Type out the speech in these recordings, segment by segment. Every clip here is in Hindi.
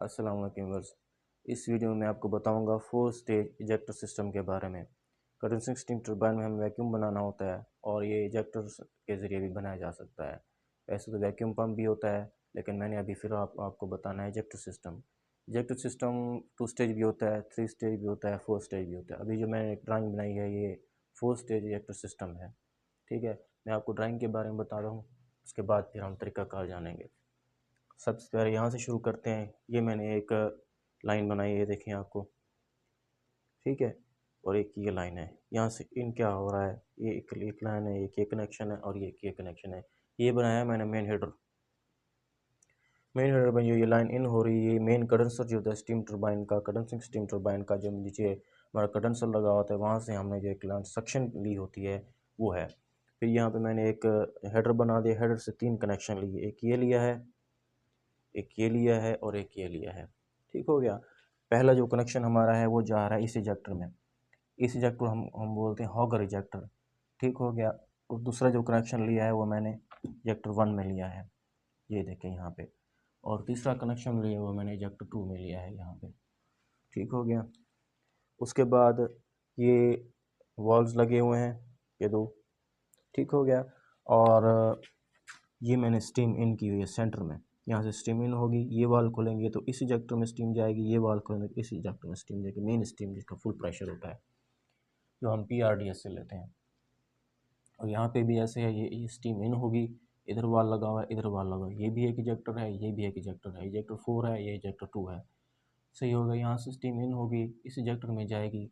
अस्सलाम वालेकुम व्यूअर्स। इस वीडियो में मैं आपको बताऊंगा 4 स्टेज इजेक्टर सिस्टम के बारे में। कंडेंसिंग स्टीम टरबाइन में हमें वैक्यूम बनाना होता है और ये इजेक्टर के ज़रिए भी बनाया जा सकता है। वैसे तो वैक्यूम पंप भी होता है, लेकिन मैंने अभी फिर आपको बताना है ejector system. Ejector system 2 stage भी होता है, 3 स्टेज भी होता है, 4 स्टेज भी होता है। अभी जो मैंने एक ड्राइंग बनाई है ये 4 स्टेज इजेक्टर सिस्टम है। ठीक है, मैं आपको ड्राइंग के बारे में बता रहा हूँ, उसके बाद फिर हम तरीक़ाकार जानेंगे। सबसे पहले यहाँ से शुरू करते हैं। ये मैंने एक लाइन बनाई है, देखें आपको, ठीक है। और एक ये लाइन है, यहाँ से इन क्या हो रहा है, ये एक लाइन है, एक ये कनेक्शन है और ये कनेक्शन है। ये बनाया है मैंने मेन हेडर में जो ये लाइन इन हो रही है, ये मेन कंडेंसर जो होता है स्टीम टरबाइन का, कंडेंसिंग स्टीम टरबाइन का जो नीचे हमारा कंडेंसर लगा होता है, वहाँ से हमने जो एक लाइन सक्शन ली होती है वो है। फिर यहाँ पे मैंने एक हेडर बना दिया, हेडर से 3 कनेक्शन लिए, एक ये लिया है, एक ये लिया है और एक ये लिया है। ठीक हो गया। पहला जो कनेक्शन हमारा है वो जा रहा है इस इजेक्टर में, इस इजेक्टर हम बोलते हैं हॉगर इजेक्टर। ठीक हो गया। और दूसरा जो कनेक्शन लिया है वो मैंने इजेक्टर 1 में लिया है, ये देखें यहाँ पे। और तीसरा कनेक्शन लिया वो मैंने इजेक्टर 2 में लिया है यहाँ पे। ठीक हो गया। उसके बाद ये वॉल्व्स लगे हुए हैं, ये 2। ठीक हो गया। और ये मैंने स्टीम इन की हुई है सेंटर में, यहाँ से स्टीम इन होगी, ये वाल खोलेंगे तो इस इजेक्टर में स्टीम जाएगी, ये वाल खोलेंगे तो इस इजेक्टर में स्टीम जाएगी, मेन स्टीम जिसका फुल प्रेशर होता है, जो हम PRDS से लेते हैं। और यहाँ पे भी ऐसे है, ये स्टीम इन होगी, इधर वाल लगा हुआ है, इधर वाल लगा हुआ है, ये भी एक इजेक्टर है, ये भी एक इजेक्टर है, इजेक्टर 4 है, ये इजेक्टर 2 है। सही होगा। यहाँ से स्टीम इन होगी, इस इजेक्टर में जाएगी,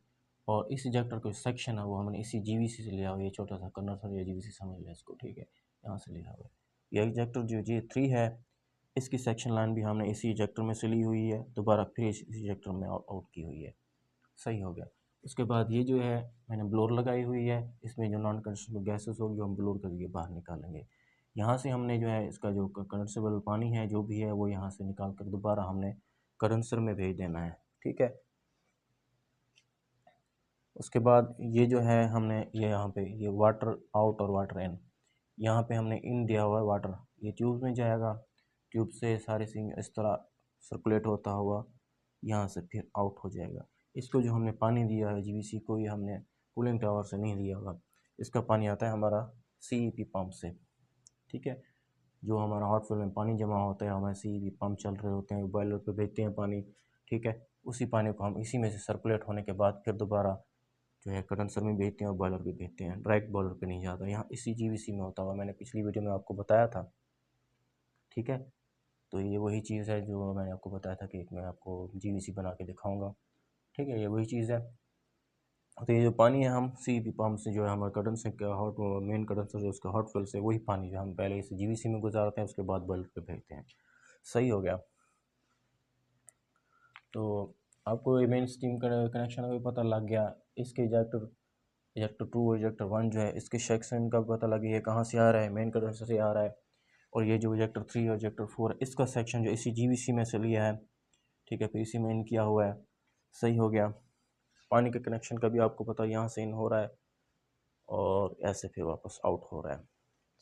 और इस इजेक्टर का सेक्शन है वो हमने इसी GVC से लिया हुआ है, ये छोटा सा कंडेंसर या GVC समझ लें इसको, ठीक है, यहाँ से लिया हुआ है। ये इजेक्टर जो J3 है, इसकी सेक्शन लाइन भी हमने इसी इजेक्टर में से ली हुई है, दोबारा फिर इस इजेक्टर में आउट की हुई है। सही हो गया। उसके बाद ये जो है मैंने ब्लोर लगाई हुई है, इसमें जो नॉन कंडेंसेबल गैसेस होगी हम ब्लोर के जरिए बाहर निकालेंगे। यहाँ से हमने जो है इसका जो कंडेंसेबल पानी है जो भी है वो यहाँ से निकाल कर दोबारा हमने कंडेंसर में भेज देना है, ठीक है। उसके बाद ये जो है हमने ये यहाँ पे ये वाटर आउट और वाटर इन, यहाँ पे हमने इन दिया हुआ है वाटर, ये ट्यूब में जाएगा, ट्यूब से सारे सिंग इस तरह सर्कुलेट होता हुआ यहाँ से फिर आउट हो जाएगा। इसको जो हमने पानी दिया है GVC को, ये हमने कूलिंग टावर से नहीं लिया होगा, इसका पानी आता है हमारा CEP पंप से, ठीक है। जो हमारा हॉट फ्यूल में पानी जमा होता है, हमारे CEP पंप चल रहे होते हैं, बॉयलर पे भेजते हैं पानी, ठीक है। उसी पानी को हम इसी में से सर्कुलेट होने के बाद फिर दोबारा जो है कंडेंसर में भेजते हैं और बॉयलर पे भेजते हैं, डायरेक्ट बॉयलर पे नहीं जाता, यहाँ इसी GVC में होता हुआ, मैंने पिछली वीडियो में आपको बताया था, ठीक है। तो ये वही चीज़ है जो मैंने आपको बताया था कि मैं आपको GVC बना के दिखाऊंगा, ठीक है, ये वही चीज़ है। तो ये जो पानी है हम CEP पंप से जो है हमारे कंडेंसर का हॉट मेन कंडेंसर जो उसका हॉट फ्यूल से, वही पानी जो हम पहले इसे GVC में गुजारते हैं, उसके बाद बॉयलर पे भेजते हैं। सही हो गया। तो आपको ये मेन स्टीम कनेक्शन का भी पता लग गया। इसके इजेक्टर 2 और इजेक्टर 1 जो है इसके सेक्शन का पता लग गया, कहाँ से आ रहा है, मेन कंडेंसर से आ रहा है। और ये जो इजेक्टर 3 और इजेक्टर 4 है, इसका सेक्शन जो इसी GVC में से लिया है, ठीक है, फिर इसी में इन किया हुआ है। सही हो गया। पानी के कनेक्शन का भी आपको पता, यहाँ से इन हो रहा है और ऐसे फिर वापस आउट हो रहा है।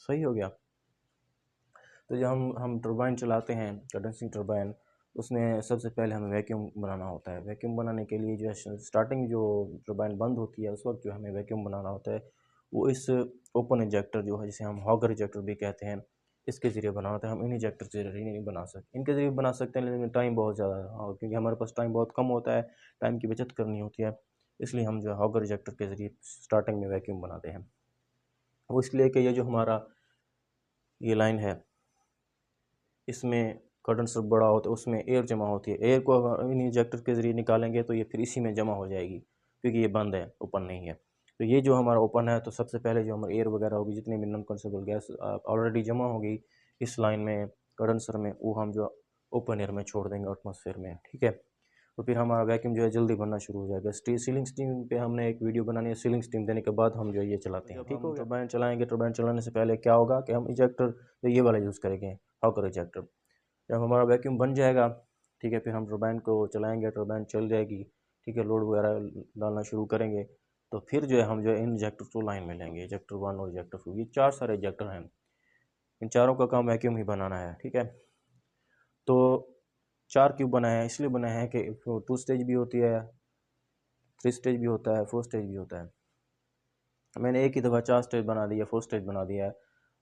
सही हो गया। तो जब हम टरबाइन चलाते हैं, कंडेंसिंग टरबाइन, उसमें सबसे पहले हमें वैक्यूम बनाना होता है। वैक्यूम बनाने के लिए जो है स्टार्टिंग जो टरबाइन बंद होती है उस वक्त जो हमें वैक्यूम बनाना होता है, वो इस ओपन इंजेक्टर जो है, जिसे हम हॉगर इंजेक्टर भी कहते हैं, इसके ज़रिए बनाना होता है। हम इन इंजेक्टर से नहीं बना सकते, इनके ज़रिए बना सकते हैं लेकिन टाइम बहुत ज़्यादा है, और क्योंकि हमारे पास टाइम बहुत कम होता है, टाइम की बचत करनी होती है, इसलिए हम जो है हॉगर इंजेक्टर के ज़रिए स्टार्टिंग में वैक्यूम बनाते हैं। वो इसलिए कि ये जो हमारा ये लाइन है, इसमें कंडेंसर बड़ा होता है, उसमें एयर जमा होती है, एयर को अगर इन इंजेक्टर के ज़रिए निकालेंगे तो ये फिर इसी में जमा हो जाएगी, क्योंकि ये बंद है, ओपन नहीं है। तो ये जो हमारा ओपन है, तो सबसे पहले जो हमारा एयर वगैरह होगी, जितने भी नॉन कंडेंसेबल गैस ऑलरेडी जमा होगी इस लाइन में कंडेंसर में, वो हम जो ओपन एयर में छोड़ देंगे एटमॉस्फेयर में, ठीक है। तो फिर हमारा वैक्यूम जो है जल्दी बनना शुरू हो जाएगा। सीलिंग स्टीम पे हमने एक वीडियो बनानी है, सीलिंग स्टीम देने के बाद हम जो है ये चलाते हैं, ठीक हो। टरबाइन चलाएंगे, टरबाइन चलाने से पहले क्या होगा कि हम इजेक्टर तो ये वाला यूज़ करेंगे, हॉकर इजेक्टर। जब हमारा वैक्यूम बन जाएगा, ठीक है, फिर हम टरबाइन को चलाएंगे, टरबाइन चल जाएगी, ठीक है, लोड वगैरह डालना शुरू करेंगे, तो फिर जो है हम जो है इन इजेक्टर 2 लाइन में लेंगे, इजेक्टर 1 और इजेक्टर 2, ये 4 सारे इजेक्टर हैं, इन चारों का काम वैक्यूम ही बनाना है, ठीक है। तो 4 क्यूब बनाया है, इसलिए बनाया है कि 2 स्टेज भी होती है, 3 स्टेज भी होता है, 4 स्टेज भी होता है। मैंने एक ही दफ़ा 4 स्टेज बना दिया, 4 स्टेज बना दिया है,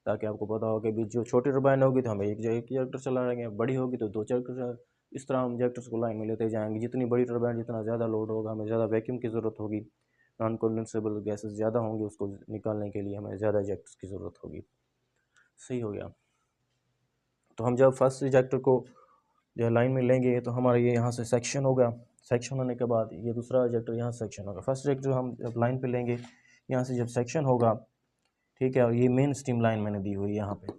ताकि आपको पता हो कि भी जो छोटी टर्बाइन होगी तो हम एक इंजेक्टर चला रहेंगे, बड़ी होगी तो 2 इंजेक्टर, इस तरह हम इंजेक्टर्स को लाइन में लेते जाएंगे। जितनी बड़ी टर्बाइन, जितना ज़्यादा लोड होगा, हमें ज़्यादा वैक्यूम की ज़रूरत होगी, नॉन कंडेंसेबल गैसेस ज़्यादा होंगी, उसको निकालने के लिए हमें ज़्यादा इंजेक्टर्स की ज़रूरत होगी। सही हो गया। तो हम जब फर्स्ट इंजेक्टर को जो लाइन में लेंगे तो हमारा ये यहाँ से सेक्शन होगा, सेक्शन होने के बाद ये दूसरा इंजेक्टर यहाँ सेक्शन होगा। फर्स्ट इंजेक्टर हम जब लाइन पे लेंगे, यहाँ से जब सेक्शन होगा, ठीक है, और ये मेन स्टीम लाइन मैंने दी हुई है यहाँ पे,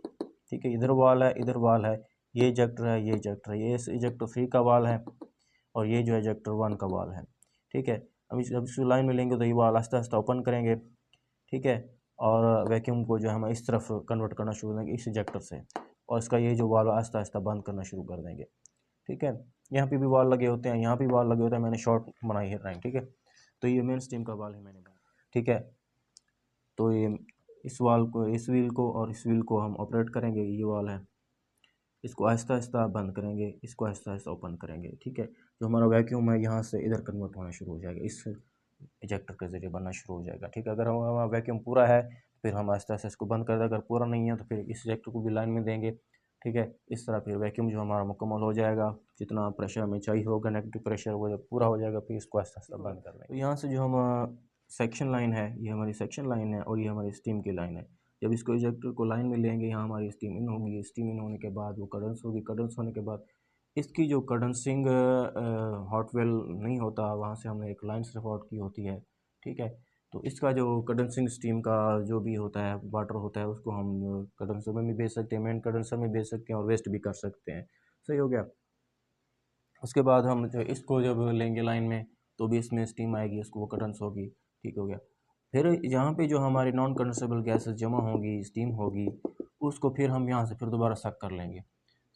ठीक है, इधर वाल है, इधर वाल है, ये इजेक्टर है, ये इजेक्टर है, ये इजेक्टर 3 का वाल है और ये जो है इजेक्टर 1 का वाल है, ठीक है। अब इस लाइन में लेंगे तो ये वाल आस्ता आस्ता ओपन करेंगे, ठीक है, और वैक्यूम को जो है हम इस तरफ कन्वर्ट करना शुरू करेंगे इस इजेक्टर से, और इसका ये जो वाल आस्ता आस्ता बंद करना शुरू कर देंगे, ठीक है। यहाँ पे भी वाल लगे होते हैं, यहाँ भी वाल लगे होते हैं, मैंने शॉर्ट बनाई है लाइन, ठीक है। तो ये मेन स्टीम का वाल है मैंने बनाया, ठीक है। तो ये इस वाल को, इस व्हील को और इस व्हील को हम ऑपरेट करेंगे, ये वाल है, इसको आहिस्ता आहिस्ता बंद करेंगे, इसको आहिस्ता आहिस्ता ओपन करेंगे, ठीक है। जो हमारा वैक्यूम है यहाँ से इधर कन्वर्ट होना शुरू हो जाएगा, इस इजेक्टर के ज़रिए बनना शुरू हो जाएगा, ठीक है। अगर हमारा वैक्यूम पूरा है फिर हम आहिस्ता आहिस्ता इसको बंद कर दें, अगर पूरा नहीं है तो फिर इस इजेक्टर को भी लाइन में देंगे, ठीक है। इस तरह फिर वैक्यूम जो हमारा मुकम्मल हो जाएगा, जितना प्रेशर हमें चाहिए होगा, नेगेटिव प्रेशर, वो जब पूरा हो जाएगा फिर इसको आहिस्ता आहिस्ता बंद कर देंगे। तो यहाँ से जो हम सेक्शन लाइन है, ये हमारी सेक्शन लाइन है और ये हमारी स्टीम की लाइन है। जब इसको इजेक्टर को लाइन में लेंगे, यहाँ हमारी स्टीम इन होगी, स्टीम इन होने के बाद वो कंडेंस होगी, कंडेंस होने के बाद इसकी जो कंडेंसिंग हॉट वेल नहीं होता, वहाँ से हमने एक लाइन सिर्फ आउट की होती है, ठीक है। तो इसका जो कंडेंसिंग स्टीम का जो भी होता है, वाटर होता है, उसको हम कंडेंसर में भी भेज सकते हैं, मेन कंडेंसर में भेज सकते हैं और वेस्ट भी कर सकते हैं। सही हो गया। उसके बाद हम जो इसको जब लेंगे लाइन में तो भी इसमें स्टीम आएगी, इसको वो कंडेंस होगी, ठीक हो गया। फिर यहाँ पे जो हमारी नॉन कंडेंसेबल गैसेस जमा होंगी, स्टीम होगी, उसको फिर हम यहाँ से फिर दोबारा सक कर लेंगे।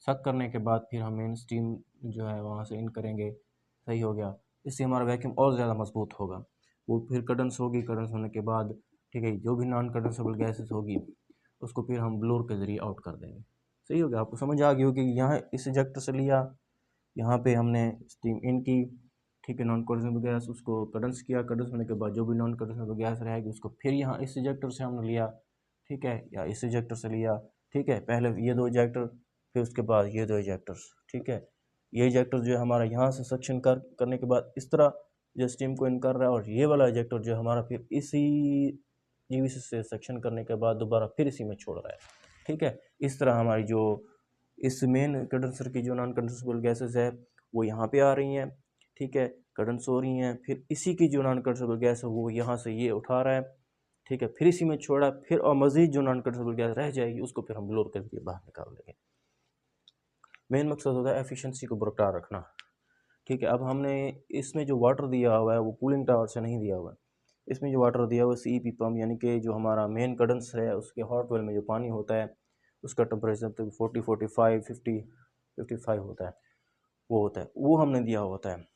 सक करने के बाद फिर हम मेन स्टीम जो है वहाँ से इन करेंगे। सही हो गया। इससे हमारा वैक्यूम और ज़्यादा मजबूत होगा। वो फिर कंडेंस होगी, कंडेंस होने के बाद ठीक है, जो भी नॉन कंडेंसेबल गैसेस होगी उसको फिर हम ब्लोअर के ज़रिए आउट कर देंगे। सही हो गया। आपको समझ आ गई होगी कि यहाँ इस इजेक्टर से लिया, यहाँ पे हमने स्टीम इन की, ठीक है, नॉन कंडेंसेबल गैस, उसको कंडेंस किया, कंडेंस होने के बाद जो भी नॉन कंडेंसेबल गैस रहेगी उसको फिर यहाँ इस इजेक्टर से हमने लिया, ठीक है, या इस इजेक्टर से लिया, ठीक है। पहले ये 2 इजेक्टर, फिर उसके बाद ये 2 इजेक्टर्स, ठीक है। ये इजेक्टर जो है हमारा यहाँ से सक्शन करने के बाद इस तरह जो स्टीम को इन कर रहा है, और ये वाला इजेक्टर जो हमारा फिर इसी जीवीसी से सक्शन करने के बाद दोबारा फिर इसी में छोड़ रहा है, ठीक है। इस तरह हमारी जो इस मेन कंडेंसर की जो नॉन कंडेंसेबल गैसेस है वो यहाँ पे आ रही हैं, ठीक है, कंडेंस हो रही हैं, फिर इसी की जो नॉन कंडेंसेबल गैस है वो यहाँ से ये उठा रहा है, ठीक है, फिर इसी में छोड़ा, फिर और मज़ीद जो नॉन कंडेंसेबल गैस रह जाएगी उसको फिर हम ब्लोअर के जरिए बाहर निकाल देंगे। मेन मकसद होता है एफिशिएंसी को बरकरार रखना, ठीक है। अब हमने इसमें जो वाटर दिया हुआ है वो कूलिंग टावर से नहीं दिया हुआ है, इसमें जो वाटर दिया हुआ है CEP पम्प, यानी कि जो हमारा मेन कंडेंसर है उसके हॉट वेल में जो पानी होता है उसका टेम्परेचर तो 40, 45, 50, 55 होता है, वो होता है, वो हमने दिया होता है।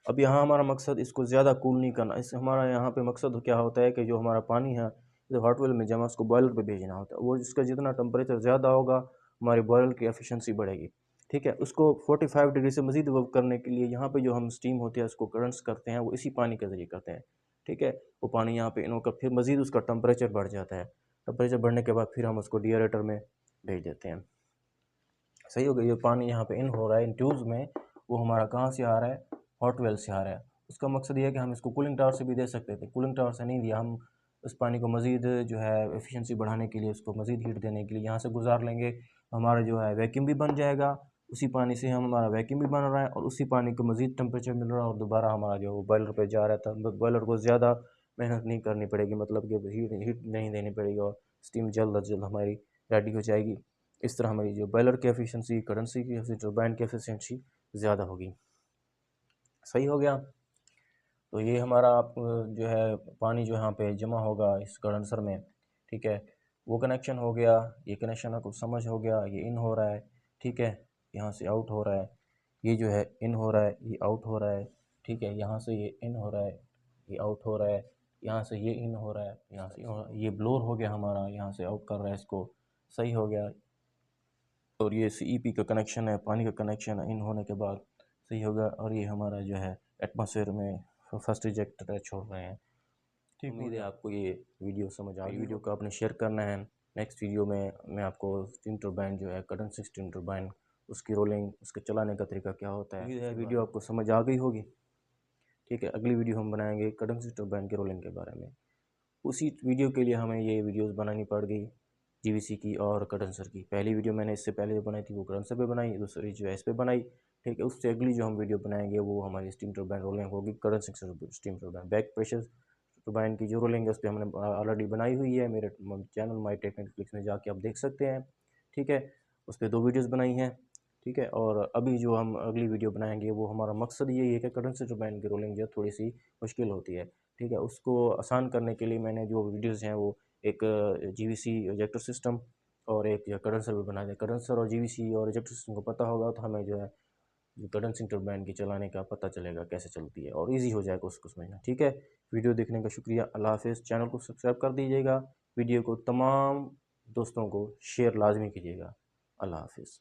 अब यहाँ हमारा मकसद इसको ज़्यादा कूल नहीं करना, इससे हमारा यहाँ पे मकसद क्या होता है कि जो हमारा पानी है जो हॉट वेल में जमा उसको बॉयलर पे भेजना होता है, वो इसका जितना टेम्परेचर ज़्यादा होगा हमारे बॉयलर की एफिशिएंसी बढ़ेगी, ठीक है। उसको 45 डिग्री से मज़ीद वर्क करने के लिए यहाँ पे जो हम स्टीम होती है उसको करंट्स करते हैं वो इसी पानी के ज़रिए करते हैं, ठीक है। वो पानी यहाँ पे इन होकर फिर मज़ीद उसका टेम्परेचर बढ़ जाता है, टेम्परेचर बढ़ने के बाद फिर हम उसको डिएरेटर में भेज देते हैं। सही हो गया। ये पानी यहाँ पे इन हो रहा है इन ट्यूब्स में, वो हमारा कहाँ से आ रहा है, हॉट वेल से आ रहा है। उसका मकसद ये है कि हम इसको कूलिंग टावर से भी दे सकते थे, कूलिंग टावर से नहीं दिया, हम उस पानी को मज़ीद जो है एफिशिएंसी बढ़ाने के लिए, उसको मज़ीद हीट देने के लिए यहाँ से गुजार लेंगे, हमारा जो है वैक्यूम भी बन जाएगा, उसी पानी से हमारा वैक्यूम भी बन रहा है और उसी पानी को मज़ीद टेम्परेचर मिल रहा है और दोबारा हमारा जो बॉयलर पर जा रहा था, बॉयलर को ज़्यादा मेहनत नहीं करनी पड़ेगी, मतलब कि हीट नहीं देनी पड़ेगी और स्टीम जल्द अज जल्द हमारी रेडी हो जाएगी। इस तरह हमारी जो बॉयलर की एफिशिएंसी, करेंसी की एफिशिएंसी, टरबाइन की एफिशिएंसी ज़्यादा होगी। सही हो गया। तो ये हमारा जो है पानी जो यहाँ पे जमा होगा इस कंडेंसर में, ठीक है, वो कनेक्शन हो गया, ये कनेक्शन आपको समझ हो गया, ये इन हो रहा है, ठीक है, यहाँ से आउट हो रहा है, ये जो है इन हो रहा है, ये आउट हो रहा है, ठीक है, यहाँ से ये इन हो रहा है, ये आउट हो रहा है, यहाँ से ये इन हो रहा है, यहाँ से ये ब्लोअर हो गया हमारा, यहाँ से आउट कर रहा है इसको। सही हो गया। और ये CEP का कनेक्शन है, पानी का कनेक्शन इन होने के बाद सही होगा। और ये हमारा जो है एटमॉस्फेयर में फर्स्ट इजेक्टर छोड़ रहे हैं। ठीक, उम्मीद है आपको ये वीडियो समझ आ गई। वीडियो को आपने शेयर करना है। नेक्स्ट वीडियो में मैं आपको स्टीम टरबाइन जो है कंडेंसर स्टीम टरबाइन, उसकी रोलिंग, उसके चलाने का तरीका क्या होता है। उम्मीद है वीडियो आपको समझ आ गई होगी। ठीक है, अगली वीडियो हम बनाएंगे कंडेंसर टरबाइन की रोलिंग के बारे में। उसी वीडियो के लिए हमें ये वीडियोस बनानी पड़ गई, GVC की और कंडेंसर की। पहली वीडियो मैंने इससे पहले जो बनाई थी वो कंडेंसर पे बनाई, दूसरी जो है इस पे बनाई। ठीक है, उससे अगली जो हम वीडियो बनाएंगे वो हमारी स्टीम टरबाइन रोलिंग होगी, condenser steam turbine back pressure turbine की जो रोलिंग है उस पर हमने ऑलरेडी बनाई हुई है। मेरे चैनल माई टेक्निकल क्लिक्स में जाके आप देख सकते हैं। ठीक है, उस पर 2 वीडियोज़ बनाई हैं। ठीक है, और अभी जो हम अगली वीडियो बनाएंगे वो हमारा मकसद यही है कि कंडेंसर टरबाइन की रोलिंग जो थोड़ी सी मुश्किल होती है। ठीक है, उसको आसान करने के लिए मैंने जो वीडियोज़ हैं वो एक GVC इजेक्टर सिस्टम और एक जो कंडेंसर भी बना दिया। कंडेंसर और GVC और इजेक्टर सिस्टम को पता होगा तो हमें जो है कंडेंसिंग टरबाइन की चलाने का पता चलेगा कैसे चलती है और इजी हो जाएगा उसको समझना। ठीक है, वीडियो देखने का शुक्रिया। अल्लाह हाफिज़। चैनल को सब्सक्राइब कर दीजिएगा। वीडियो को तमाम दोस्तों को शेयर लाजमी कीजिएगा। अल्लाह हाफिज़।